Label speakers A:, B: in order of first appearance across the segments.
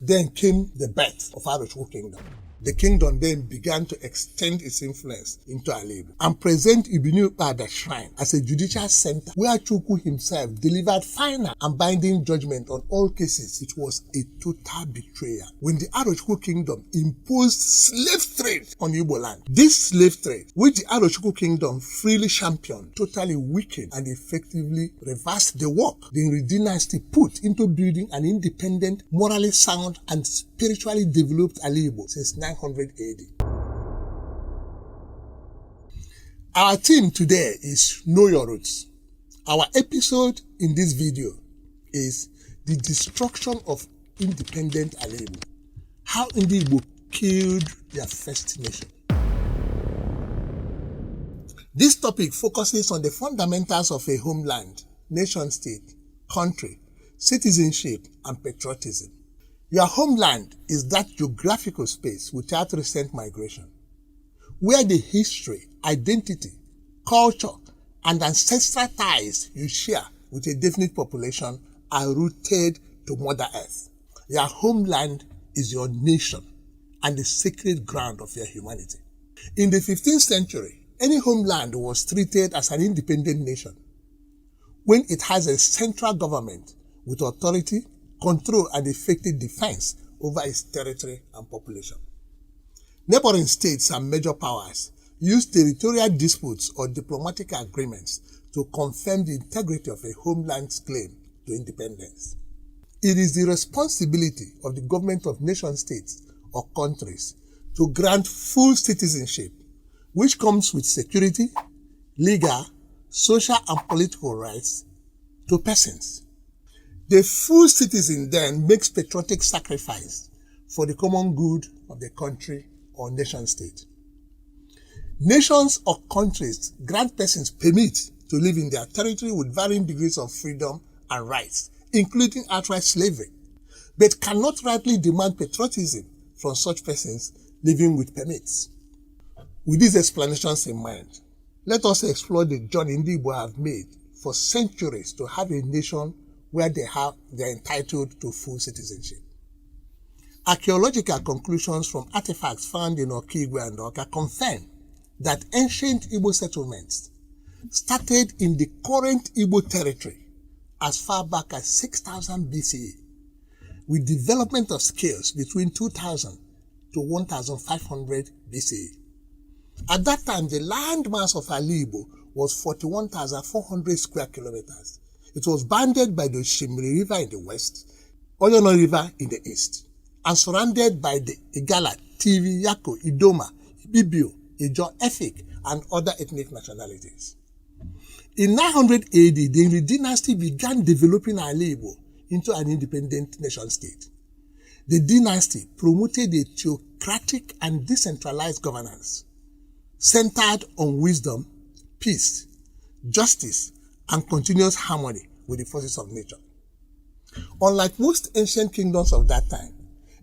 A: Then came the birth of Arochukwu Kingdom. The kingdom then began to extend its influence into Alaigbo and present Ibini Ukpabi shrine as a judicial center where Chukwu himself delivered final and binding judgment on all cases. It was a total betrayal when the Arochukwu Kingdom imposed slave trade on Igboland. This slave trade, which the Arochukwu Kingdom freely championed, totally weakened and effectively reversed the work the Nri Dynasty put into building an independent, morally sound and spiritually developed Alaigbo since 900 AD. Our theme today is Know Your Roots. Our episode in this video is the destruction of independent Alaigbo. How Ndigbo killed their first nation. This topic focuses on the fundamentals of a homeland, nation-state, country, citizenship, and patriotism. Your homeland is that geographical space without recent migration, where the history, identity, culture, and ancestral ties you share with a definite population are rooted to Mother Earth. Your homeland is your nation and the sacred ground of your humanity. In the 15th century, any homeland was treated as an independent nation when it has a central government with authority, control, and effective defense over its territory and population. Neighboring states and major powers use territorial disputes or diplomatic agreements to confirm the integrity of a homeland's claim to independence. It is the responsibility of the government of nation-states or countries to grant full citizenship, which comes with security, legal, social, and political rights to persons. The full citizen then makes patriotic sacrifice for the common good of the country or nation-state. Nations or countries grant persons permit to live in their territory with varying degrees of freedom and rights, including outright slavery, but cannot rightly demand patriotism from such persons living with permits. With these explanations in mind, let us explore the journey Ndigbo have made for centuries to have a nation where they're entitled to full citizenship. Archaeological conclusions from artifacts found in Umuigbo and Oka confirm that ancient Igbo settlements started in the current Igbo territory as far back as 6000 BCE, with development of scales between 2000 to 1500 BCE. At that time, the land mass of Alaigbo was 41,400 square kilometers. It was bounded by the Oshimiri River in the west, Oyono River in the east, and surrounded by the Igala, Tivi, Yako, Idoma, Ibibio, Ijo, Efik, and other ethnic nationalities. In 900 AD, the Nri Dynasty began developing Alaigbo into an independent nation-state. The dynasty promoted a theocratic and decentralized governance centered on wisdom, peace, justice, and continuous harmony with the forces of nature. Unlike most ancient kingdoms of that time,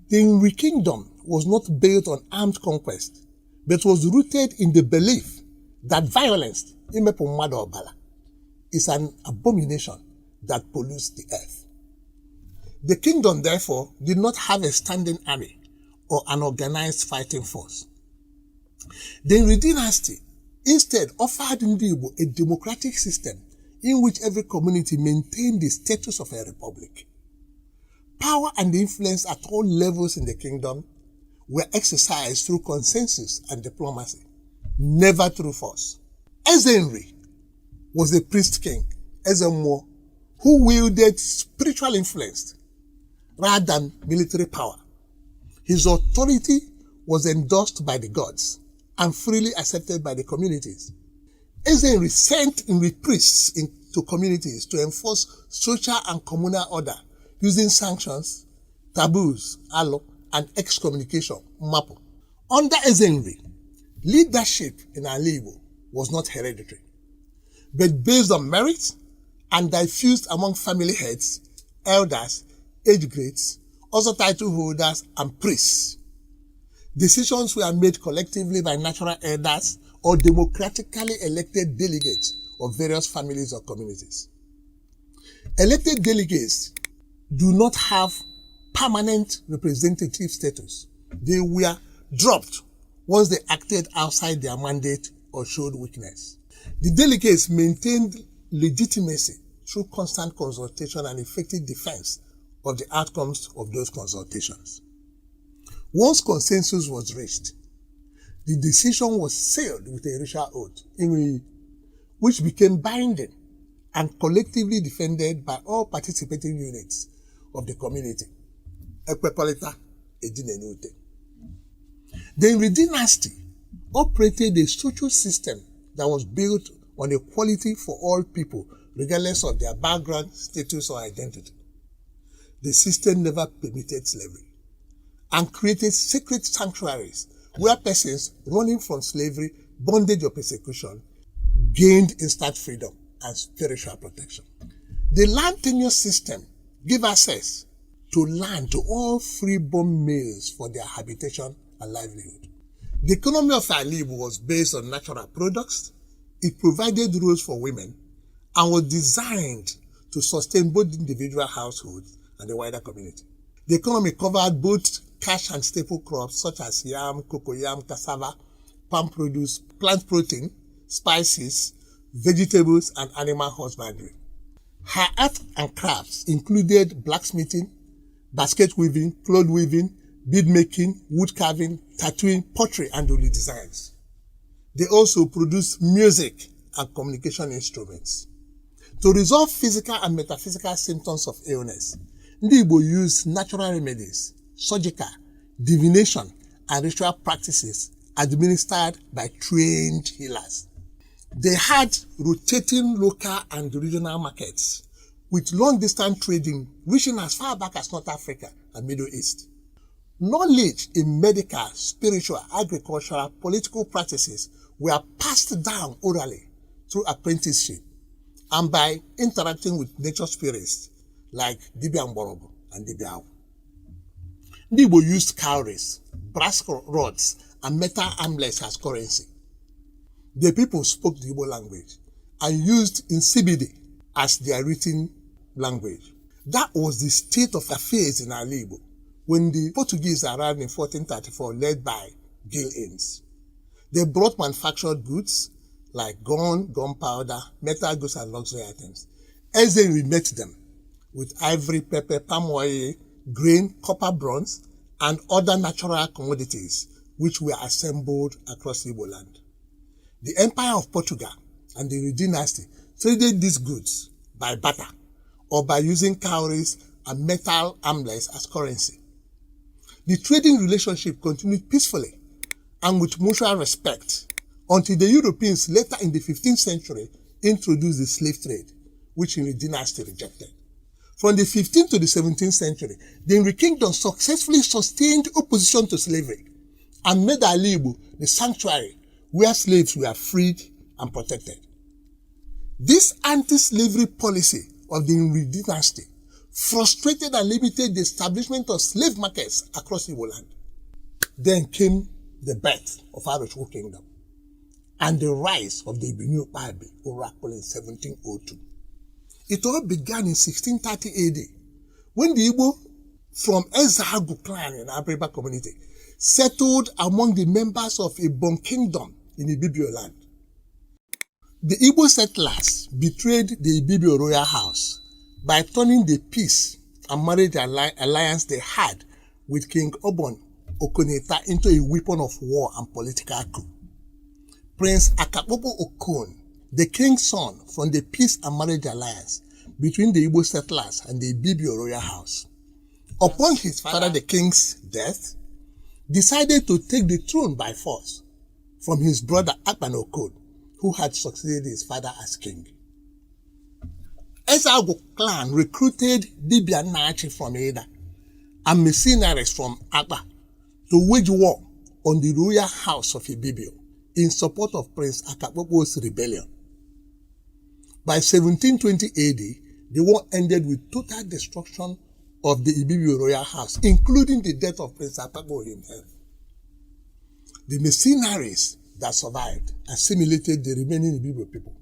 A: the Nri Kingdom was not built on armed conquest, but was rooted in the belief that violence, is an abomination that pollutes the earth. The kingdom, therefore, did not have a standing army or an organized fighting force. The Nri Dynasty instead offered Ndigbo a democratic system in which every community maintained the status of a republic. Power and influence at all levels in the kingdom were exercised through consensus and diplomacy, never through force. Nri was a priest king, Ezemo, who wielded spiritual influence rather than military power. His authority was endorsed by the gods and freely accepted by the communities. Nri sent Nri priests into communities to enforce social and communal order using sanctions, taboos, alo, and excommunication, mapo. Under Nri, leadership in Alaigbo was not hereditary, but based on merit and diffused among family heads, elders, age grades, also title holders, and priests. Decisions were made collectively by natural elders or democratically elected delegates of various families or communities. Elected delegates do not have permanent representative status. They were dropped once they acted outside their mandate or showed weakness. The delegates maintained legitimacy through constant consultation and effective defense of the outcomes of those consultations. Once consensus was reached, the decision was sealed with a ritual oath, which became binding and collectively defended by all participating units of the community. The Nri Dynasty operated a social system that was built on equality for all people, regardless of their background, status, or identity. The system never permitted slavery and created sacred sanctuaries where persons running from slavery, bondage, or persecution gained instant freedom and spiritual protection. The land tenure system gave access to land to all free-born males for their habitation and livelihood. The economy of Alaigbo was based on natural products. It provided roles for women and was designed to sustain both individual households and the wider community. The economy covered both cash and staple crops such as yam, cocoyam, cassava, palm produce, plant protein, spices, vegetables, and animal husbandry. Her art and crafts included blacksmithing, basket weaving, cloth weaving, bead making, wood carving, tattooing, pottery, and woolly designs. They also produced music and communication instruments. To resolve physical and metaphysical symptoms of illness, Ndigbo used natural remedies, surgical, divination, and ritual practices administered by trained healers. They had rotating local and regional markets with long-distance trading reaching as far back as North Africa and Middle East. Knowledge in medical, spiritual, agricultural, political practices were passed down orally through apprenticeship and by interacting with nature spirits like Dibia Mborobo and Dibia Awu. Ndigbo used cowries, brass rods, and metal amulets as currency. The people spoke the Igbo language and used Nsibidi as their written language. That was the state of affairs in Alaigbo when the Portuguese arrived in 1434 led by Gil Innes. They brought manufactured goods like gunpowder, metal goods, and luxury items. As they met them with ivory, pepper, palm oil, grain, copper, bronze, and other natural commodities which were assembled across Igboland. The Empire of Portugal and the Nri Dynasty traded these goods by barter or by using cowries and metal amulets as currency. The trading relationship continued peacefully and with mutual respect until the Europeans later in the 15th century introduced the slave trade, which Nri Dynasty rejected. From the 15th to the 17th century, the Nri Kingdom successfully sustained opposition to slavery and made Alaigbo the sanctuary where slaves were freed and protected. This anti-slavery policy of the Nri Dynasty frustrated and limited the establishment of slave markets across Igboland. Then came the birth of Arochukwu Kingdom and the rise of the Ibini Ukpabi oracle in 1702. It all began in 1630 AD when the Igbo from Ezagu clan in Abriba community settled among the members of Igbo Kingdom in Ibibioland. The Igbo settlers betrayed the Ibibio royal house by turning the peace and marriage alliance they had with King Obon Okoneta into a weapon of war and political coup. Prince Akapopo Okon, the king's son from the peace and marriage alliance between the Igbo settlers and the Ibibio royal house, upon his father the king's death, decided to take the throne by force from his brother Akpan Okon, who had succeeded his father as king. Ezagu clan recruited Dibia Nachi from Eda and mercenaries from Akpa to wage war on the royal house of Ibibio in support of Prince Akapopo's rebellion. By 1720 AD, the war ended with total destruction of the Ibibio royal house, including the death of Prince Akapopo himself. The mercenaries that survived assimilated the remaining Ibibio people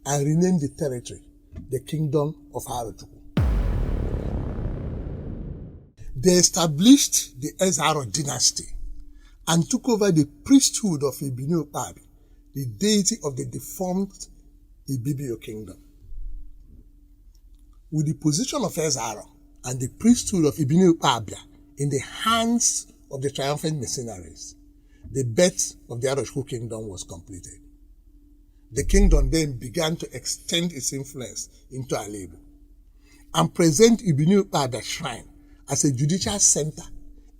A: and renamed the territory the Kingdom of Arochukwu. They established the Nri Dynasty and took over the priesthood of Ibini Ukpabi, the deity of the deformed Ibini Kingdom. With the position of Nri and the priesthood of Ibini Ukpabi in the hands of the triumphant mercenaries, the birth of the Arochukwu Kingdom was completed. The kingdom then began to extend its influence into Alaigbo and present Ibini Ukpabi shrine as a judicial center,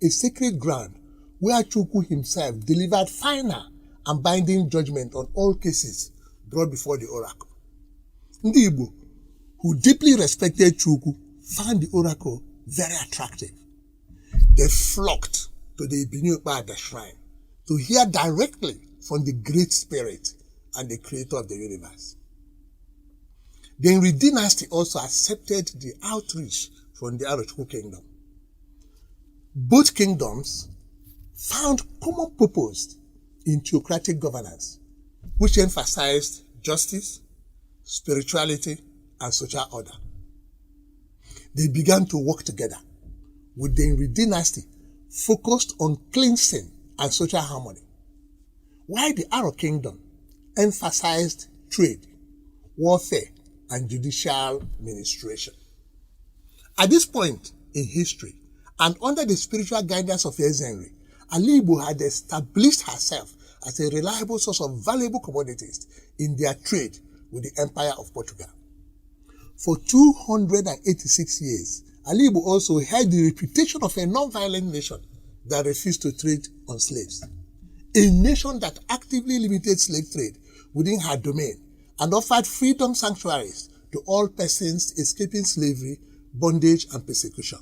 A: a sacred ground where Chukwu himself delivered final and binding judgment on all cases brought before the oracle. Ndigbo, who deeply respected Chukwu, found the oracle very attractive. They flocked to the Ibini Ukpabi shrine to hear directly from the great spirit and the creator of the universe. The Nri Dynasty also accepted the outreach from the Arochukwu Kingdom. Both kingdoms found common purpose in theocratic governance, which emphasized justice, spirituality, and social order. They began to work together, with the Nri Dynasty focused on cleansing and social harmony, while the Aro Kingdom emphasized trade, warfare, and judicial administration. At this point in history, and under the spiritual guidance of Nri, Alaigbo had established herself as a reliable source of valuable commodities in their trade with the Empire of Portugal. For 286 years, Alaigbo also held the reputation of a non-violent nation that refused to trade on slaves, a nation that actively limited slave trade within her domain and offered freedom sanctuaries to all persons escaping slavery, bondage, and persecution.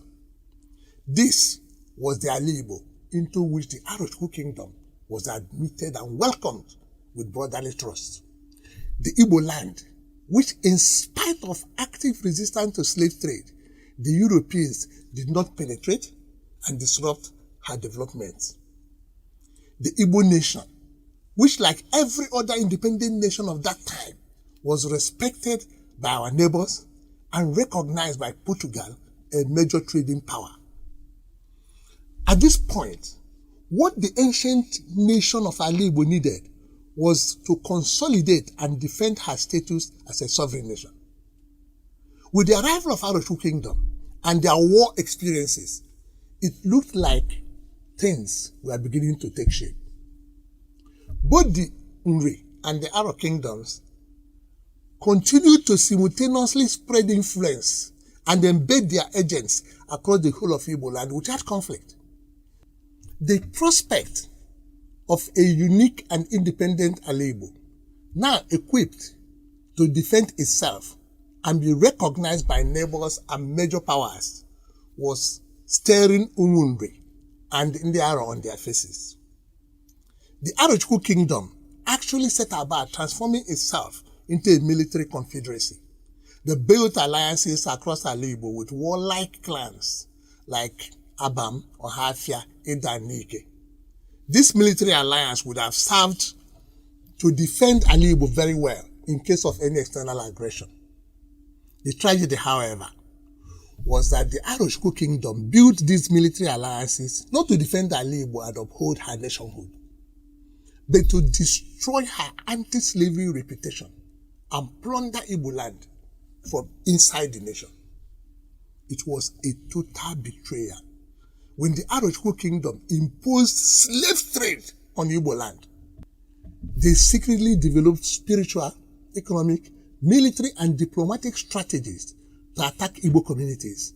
A: This was the Alaigbo into which the Arochukwu Kingdom was admitted and welcomed with brotherly trust. The Igboland, which in spite of active resistance to slave trade, the Europeans did not penetrate and disrupt her development. The Igbo Nation, which like every other independent nation of that time, was respected by our neighbors and recognized by Portugal, a major trading power. At this point, what the ancient nation of Alaigbo needed was to consolidate and defend her status as a sovereign nation. With the arrival of Arochukwu Kingdom and their war experiences, it looked like things were beginning to take shape. Both the Nri and the Aro kingdoms continued to simultaneously spread influence and embed their agents across the whole of Igboland without conflict. The prospect of a unique and independent Alaigbo, now equipped to defend itself and be recognized by neighbors and major powers, was staring Nri and Aro on their faces. The Arochukwu Kingdom actually set about transforming itself into a military confederacy. They built alliances across Alaigbo with warlike clans like Abam, Ohafia, Ida, and Nike. This military alliance would have served to defend Alaigbo very well in case of any external aggression. The tragedy, however, was that the Arochukwu Kingdom built these military alliances not to defend Alaigbo and uphold her nationhood, but to destroy her anti-slavery reputation and plunder Igboland from inside the nation. It was a total betrayal when the Arochukwu Kingdom imposed slave trade on Igboland. They secretly developed spiritual, economic, military, and diplomatic strategies to attack Igbo communities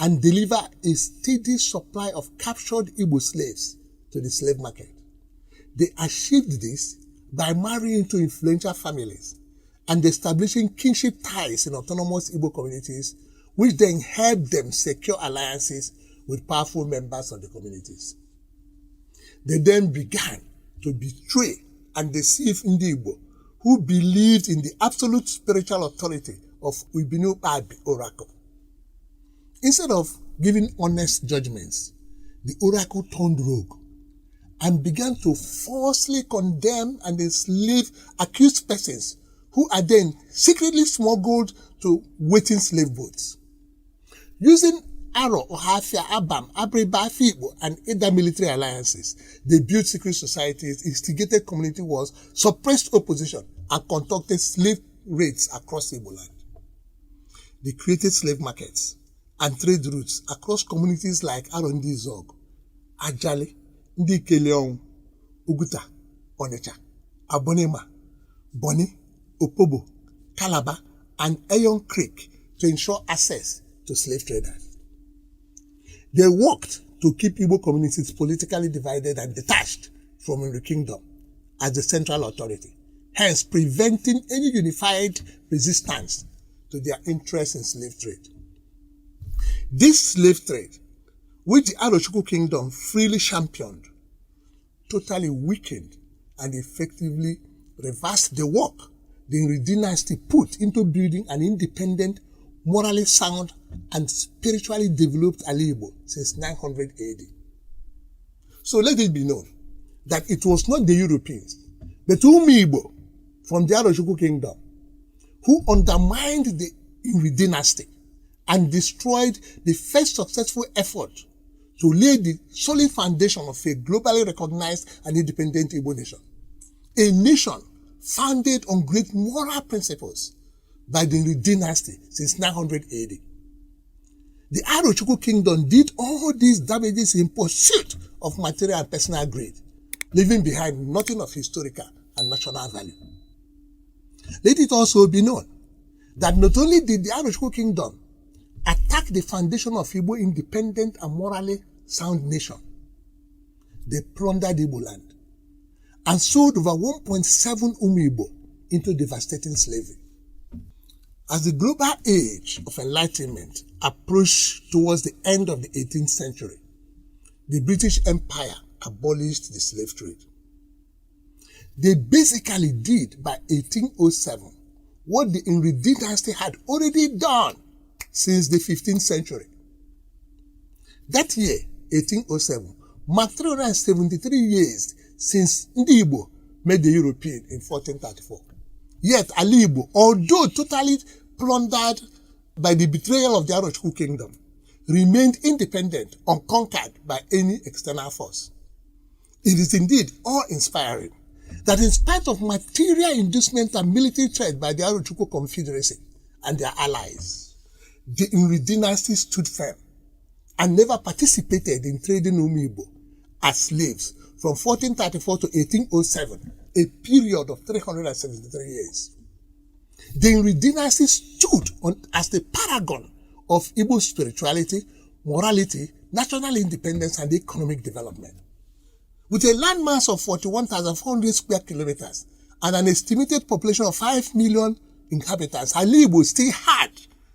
A: and deliver a steady supply of captured Igbo slaves to the slave market. They achieved this by marrying into influential families and establishing kinship ties in autonomous Igbo communities, which then helped them secure alliances with powerful members of the communities. They then began to betray and deceive Ndigbo, who believed in the absolute spiritual authority of Ibini Ukpabi oracle. Instead of giving honest judgments, the oracle turned rogue and began to falsely condemn and enslave accused persons who are then secretly smuggled to waiting slave boats. Using Aro, Ohafia, Abam, Abriba, Fibo, and other military alliances. They built secret societies, instigated community wars, suppressed opposition, and conducted slave raids across Igboland. They created slave markets and trade routes across communities like Arondizog, Ajali, Ndikeleon, Uguta, Onitsha, Abonema, Boni, Opobo, Calabar, and Ayon Creek to ensure access to slave traders. They worked to keep Igbo communities politically divided and detached from Nri Kingdom as the central authority, hence preventing any unified resistance to their interest in slave trade. This slave trade, which the Arochukwu Kingdom freely championed, totally weakened and effectively reversed the work the Nri Dynasty put into building an independent, morally sound, and spiritually developed Alaigbo since 900 AD. So let it be known that it was not the Europeans, but Umuigbo from the Arochukwu Kingdom who undermined the Nri Dynasty and destroyed the first successful effort to lay the solid foundation of a globally recognized and independent Igbo nation. A nation founded on great moral principles by the Nri Dynasty since 900 AD. The Arochukwu Kingdom did all these damages in pursuit of material and personal greed, leaving behind nothing of historical and national value. Let it also be known that not only did the Arochukwu Kingdom attack the foundation of Igbo independent and morally sound nation, they plundered Igboland and sold over 1.7 Umuigbo into devastating slavery. As the global age of enlightenment approached towards the end of the 18th century, the British Empire abolished the slave trade. They basically did by 1807 what the Nri Dynasty had already done since the 15th century. That year, 1807, marked 373 years since Ndigbo met the European in 1434. Yet Alaigbo, although totally plundered by the betrayal of the Arochukwu Kingdom, remained independent, unconquered by any external force. It is indeed awe-inspiring that in spite of material inducement and military threat by the Arochukwu Confederacy and their allies, the Nri Dynasty stood firm and never participated in trading Umuigbo as slaves from 1434 to 1807, a period of 373 years. The Nri Dynasty stood as the paragon of Igbo spirituality, morality, national independence, and economic development. With a landmass of 41,400 square kilometers and an estimated population of 5 million inhabitants, Alaigbo still had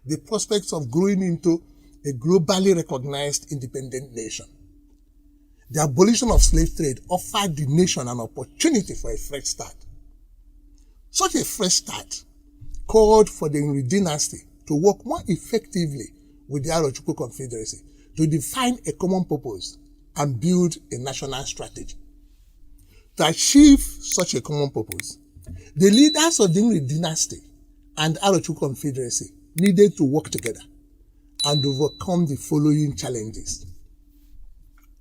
A: the prospects of growing into a globally recognized independent nation. The abolition of slave trade offered the nation an opportunity for a fresh start. Such a fresh start called for the Nri Dynasty to work more effectively with the Arochukwu Confederacy to define a common purpose and build a national strategy. To achieve such a common purpose, the leaders of the Nri Dynasty and Arochukwu Confederacy needed to work together and overcome the following challenges.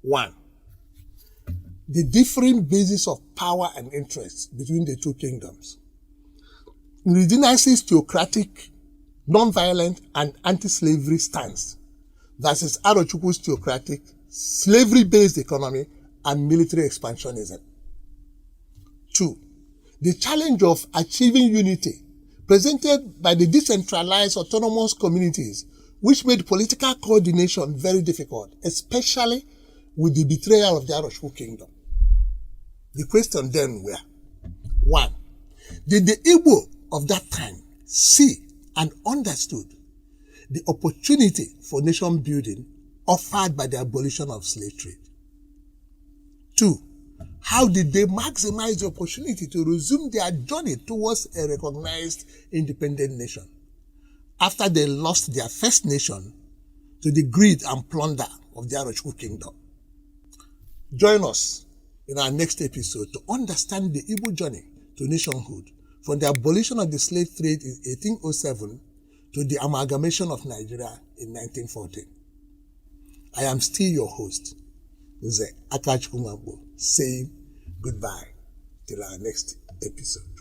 A: 1. The differing basis of power and interest between the two kingdoms. Nri Dynasty's theocratic, non-violent, and anti-slavery stance versus Arochukwu's theocratic, slavery-based economy and military expansionism. 2. The challenge of achieving unity presented by the decentralized autonomous communities, which made political coordination very difficult, especially with the betrayal of the Arochukwu Kingdom. The question then were, 1. Did the Igbo of that time see and understood the opportunity for nation building offered by the abolition of slave trade? 2. How did they maximize the opportunity to resume their journey towards a recognized independent nation after they lost their first nation to the greed and plunder of the Arochukwu Kingdom? Join us in our next episode to understand the Igbo journey to nationhood from the abolition of the slave trade in 1807 to the amalgamation of Nigeria in 1914. I am still your host, Arochukwu Kingdom, saying goodbye till our next episode.